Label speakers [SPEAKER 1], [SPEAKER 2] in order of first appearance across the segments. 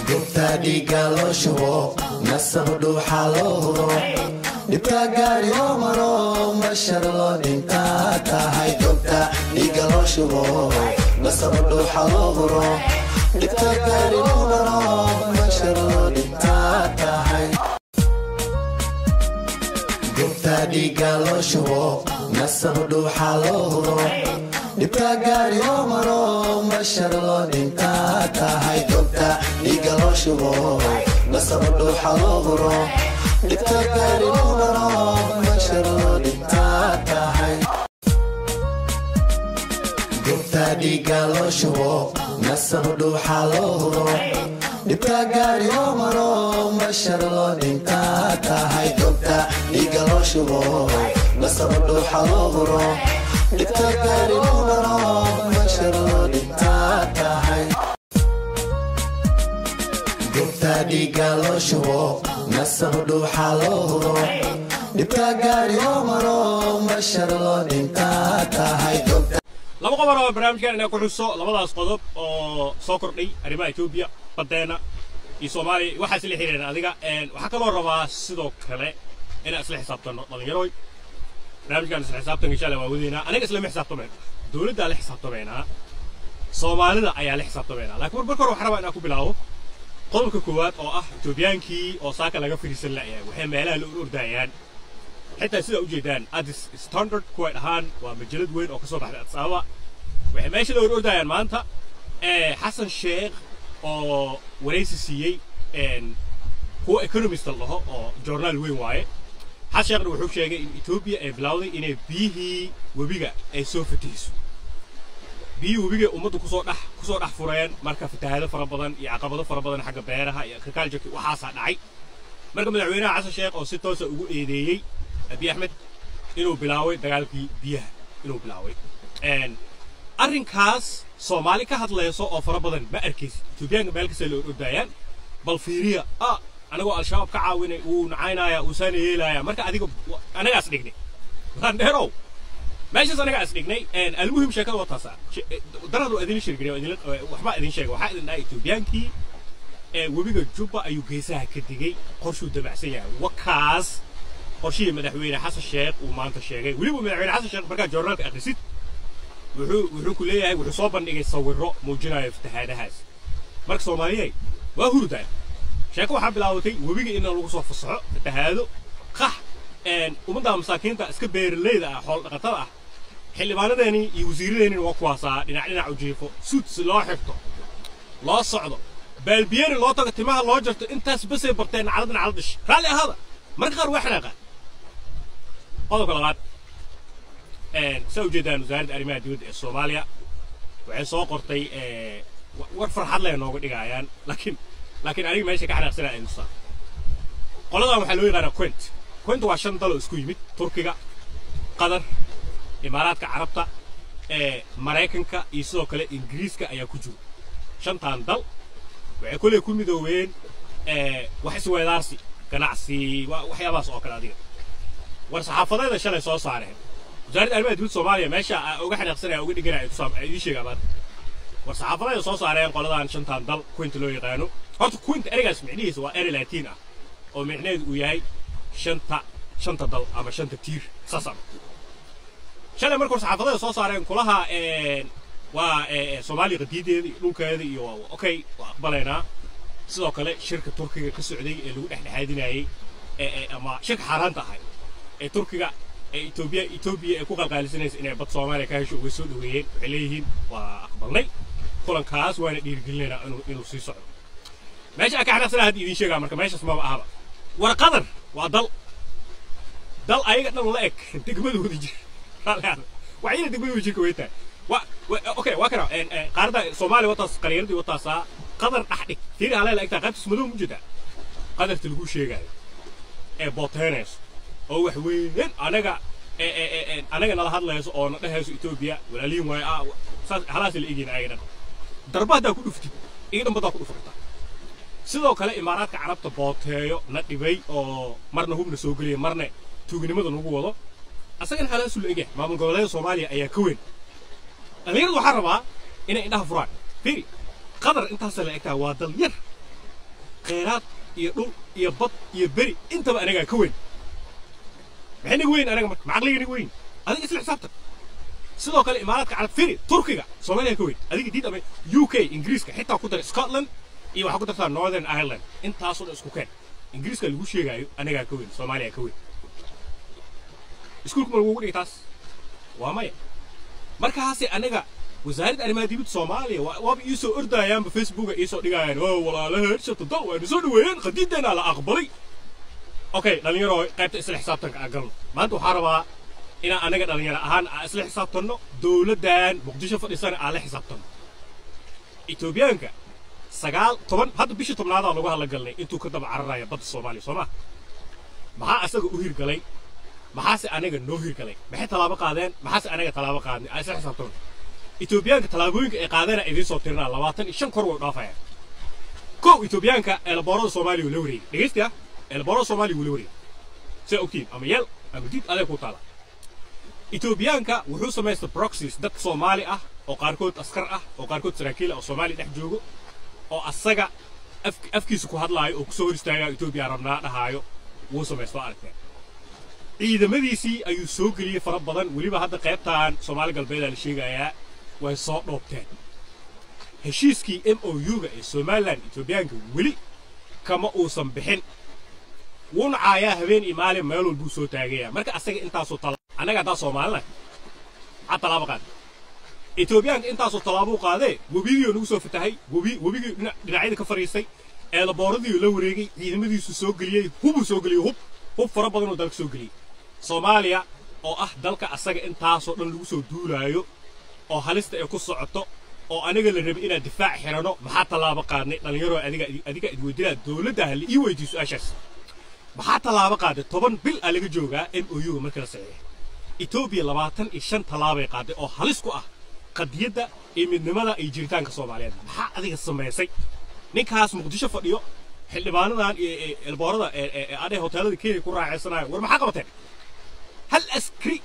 [SPEAKER 1] قبتادي قالوا شو نسب دوحة لورو نبتا قاري عمرو مشر لون انتاتا هاي قبتادي قالوا شو نسب دوحة لورو نبتا قاري عمرو مشر لون انتاتا هاي قبتادي قالوا شو نسب دوحة لورو نبتا قاري عمرو مشر لون انتاتا هاي قبتادي قالوا شو نسب دوحة لورو نبتا قاري عمرو مشر لون انتاتا هاي قبتادي قالوا شو نسب دوحة لورو نبتا قاري عمرو مشر لون انتاتا هاي قبتادي قالوا شو نسب دوحة لورو نبتا قاري عمرو مشر لون انتاتا هاي قبتادي قالوا شو نسب دوحة لورو نبتا قاري عمرو مشر لون انتاتا هاي قبتادي
[SPEAKER 2] laba qodob oo barnaamijkan inay ku xuso labadaas qodob oo soo kordhay arrimaha Itoobiya badeena iyo Soomaaliya waxa isla xiriireen adiga waxa kale oo rabaa sidoo kale in isla xisaabtano dhalinyarooy barnaamijkan isla xisaabtan insha Allah waa wadiina aniga isla xisaabtameen dawladda la xisaabtameena Soomaalida ayaa la xisaabtameena laakiin marka hore waxa rabaa inaan ku bilaabo qodobka koowaad oo ah Itoobiyaankii oo saaka laga firiisan laayay waxay meelaha la ururdayaan حتى سيدا وجدان أديس ستاندرد كويت هان ومجلد وين أو كسر بحد أتصابه وحماش لو يقول دايان ما أنت حسن الشيخ أو ورئيس السيء هو إيكونوميست الله أو جورنال وين واي حسن الشيخ وحوش شيء إن إثيوبيا بلاودي إن بيه وبيجا سوفتيسو بيه وبيجا أمته كسر فريان مركب في تهذا فربضان يعقبض فربضان حق بيرها كقال جك وحاسة نعي مركب العوينة حسن الشيخ أو ستة وسقوا إيديه أبي أحمد إنه بلاوي دجالكي بيه إنه بلاوي أرين كاس Soomaali ka hadlayso oo fara badan ma arkaysid Itoobiyaanka meel kasta loo ordayaan bal fiiriya anagu al-shabaab ka caawinay uu nacaynaya uu saan yeelaya marka adiga anaga as dhignay waxaan dheerow meeshaas anaga as dhignay almuhim sheekada waa taasa daradu idin shirgay waxba idin sheegay waxa idin dhaay Itoobiyaankii webiga Jubba ayuu geesaha ka digay qorshuu dabacsan yahay wakaas qorshii madaxweyne Xasan Sheekh uu maanta sheegay waliba madaxweyne Xasan Sheekh marka joornaalka akhrisid wuxuu ku leeyahay wuxuu soo bandhigay sawirro muujinaya fatahaadahaas marka Soomaaliyeed waa hurdaa sheeko waxa bilaawday webiga in lagu soo fasaxo fatahaado qax umada masaakiinta iska beerleyda ah xool dhaqatada ah xildhibaanadeeni iyo wasiiradeeni waa kuwaasa dhinac u jiifo suud si loo xigto loo socdo balbiyeen loo tago timaha loo jarto intaas bas ay barteen caladna caladish raali ahada marka qaar wax xanaqa qodobka labaad سوجدان وزارة أرمية دود الصومالية وعصا قرطي ورفرحت لها نوع دقايان لكن أنا ما يشك على سنة إنسان قلنا محلوي غير كوينت وعشان ضلوا اسكويمت تركيا قدر إمارات كعربتا مراكن كا يسوع كله إنجليز كا أياكوجو شنطان ضل وكل يكون مدوين وحسوا دارسي كنعسي وحيا باس أو كلا دي ورصحافة هذا شلة صوص عليهم وزارة أرمية دود الصومالية ماشى أوجح نقصنا أوجد نجرا إتصام أي شيء كمان والصحافة هذا صوص عليهم قالوا عن شنطان ضل كوينت لو يغانو هذا كوينت أرجع اسمعني سواء أري لاتينا أو معناه وياي شنطة ضل أما شنطة كتير صصم شلة مركز الصحافة هذا صوص عليهم كلها وصومالي جديدة لوك هذه يو أوكي وأقبلنا سواء كله شركة تركيا كسعودية اللي إحنا هذين هاي أما شركة حرام تهاي تركيا إثيوبيا كوكا قالسناس إن بط Soomaaliya ka hesho way soo dhaweeyeen waxay leeyihiin waa aqbalnay kulankaas waana dhiirigelinayna inuu sii socdo meesha ka xanaaqsan hadii idin sheegaa marka meeshaas ma aha war qadar waa dal ayaga dhan la eg degmadooda jir waxayna degmadooda jirka way tahay okay waa kana qaarada Soomaaliya wataas qariiradii wataasa qadar dhaxdhig tii haleela la egtaa qaybta madow mujida qadarta lagu sheegayo boteenes oo wax weyn anaga nala hadlayso oo nadahayso Itoobiya walaaliin way halaas la igin aydan darbada ku dhuftid iidan bada ku dhufta sidoo kale imaaraadka carabta booteeyo na dhibay oo marna hubna soo galiyay marna tuugnimada lagu wado asagan halaas la igay maamul goboleedka Soomaaliya ayaa ka weyn aniga waxa rabaa inay indhaha furaan fiiri qadar intaas la egtaa waa dal yar kheyraad iyo dhul iyo bad iyo beri intaba anagaa ka weyn maxay naga weyn anaga marka macaqliga naga weyn adiga isla xisaabtan sidoo kale imaaraadka carab firi turkiga soomaaliya ka weyn adiga diid ama UK ingiriiska xitaa ku dar Scotland iyo waxa ku dartaa Northern Ireland intaasoo dhan isku keen ingiriiska lagu sheegayo anagaa ka weyn soomaaliya ka weyn iskuulku lagu dhigay taas waa maya markaas anaga wasaaradda arrimaha dibadda Soomaaliya waaba ii soo ordayaanba Facebook ii soo dhigayaan oo walaalaha heershata dal waa soo dhaweeyeen qadiidana la aqbalay okay dhalinyaro qaybta isla xisaabtanka agalno maanta waxaan rabaa ina anaga dhalinyaro ahaan isla xisaabtanno dawladdan muqdisho fadhisan aan la xisaabtanno Etoobiyaanka 9 hadda bishii 10aad lagu hadla galnay intuu ka daba cararaya badda Soomaaliya Soomaa maxaa asaga u hirgalay maxaase anaga noo hirgalay maxay talaabo qaadeen maxaase anaga talaabo qaadnay isla xisaabtanno Etoobiyaanka talaabooyinka ay qaadeen idin soo tirnaa 25 kor way dhaafayaan ko Etoobiyaanka elboorada Soomaaliya wala wareey dhageysta elboorada Soomaaliya wala wareey si ogtiin ama yeel ama dib adeeg ku taala Etoobiyaanka wuxuu sameystay proxies dad Soomaali ah oo qaarkood askar ah oo qaarkood saraakiil ah oo Soomaali dhex joogo oo asaga afkiisa ku hadlaayo oo ku soo hor istaaga Etoobiya rabnaa dhahaayo wuu sameystay aragtay ciidamadiisii ayuu soo galiyay fara badan waliba hadda qaybtaan Soomaali galbeed la sheegayaa way soo dhoobteen heshiiskii MOU-ga ee Somaliland Etoobiyaanka wali kama uusan bixin wuuna caayaa habeen iyo maalin meel walba soo taagaya marka asaga intaasoo anaga daa Soomaaliland hatta laaba qaad Etoobiyaanka intaasoo talaabo qaadee wabigii nagu soo fatahay wabigii dhinacyada ka fariistay ee labooradii la wareegay ciidamadiisu soo galiyay soo galiyay hub fara badan oo dalka soo galiyay Soomaaliya oo ah dalka asaga intaasoo dhan lagu soo duulaayo oo halista ay ku socoto oo aniga la rabay inaan difaac xirano maxaa talaabo qaadnay dhalinyaro adiga idweydiina dawladda hal ii weydiiso ashaas maxaa talaabo qaaday 10 bil laga joogaa MOU-ga marka la saxeeyay Ethiopia 25 talaabo ay qaaday oo halis ku ah qadiyada iyo midnimada iyo jiritaanka Soomaaliyeed maxaa adiga sameysay ninkaas muqdisho fadhiyo xildhibaanadan iyo elboorada ee hoteelada Kenya ku raaxaysanaayo war maxaa qabateen hal askari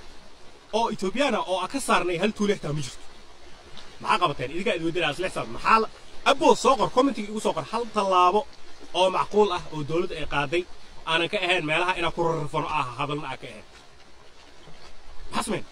[SPEAKER 2] oo Ethiopiana oo ka saarnay hal tuulexta ma jirto maxaa qabateen idiga idweydiina isla xisaab maxaa abo soo qor commenting igu soo qor hal talaabo oo macquul ah oo dawladda ay qaaday aanan ka ahayn meelaha ina ku rarfano hadalna ka ahayn hasmen